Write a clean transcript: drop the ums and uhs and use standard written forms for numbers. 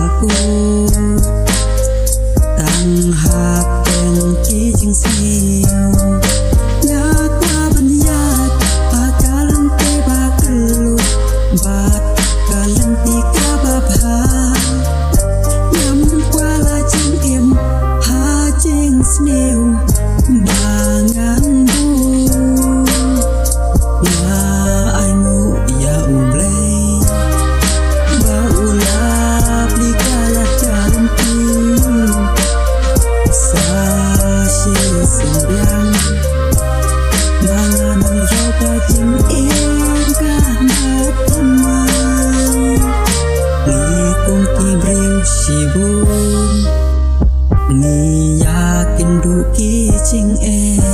aku tăng hạt đèn ký chừng siêu nhạc qua bên nhạc ba cả lần tê ba kelut bat kalian tiga bapa nhắm qua là chim em ha cheng snail bangan bu ya anh ngủ ya ublay baulah blikala jalan tu sasi sembiang banganan coba jeng em kahmat teman likung kibril sibuk ni yakin duki jeng em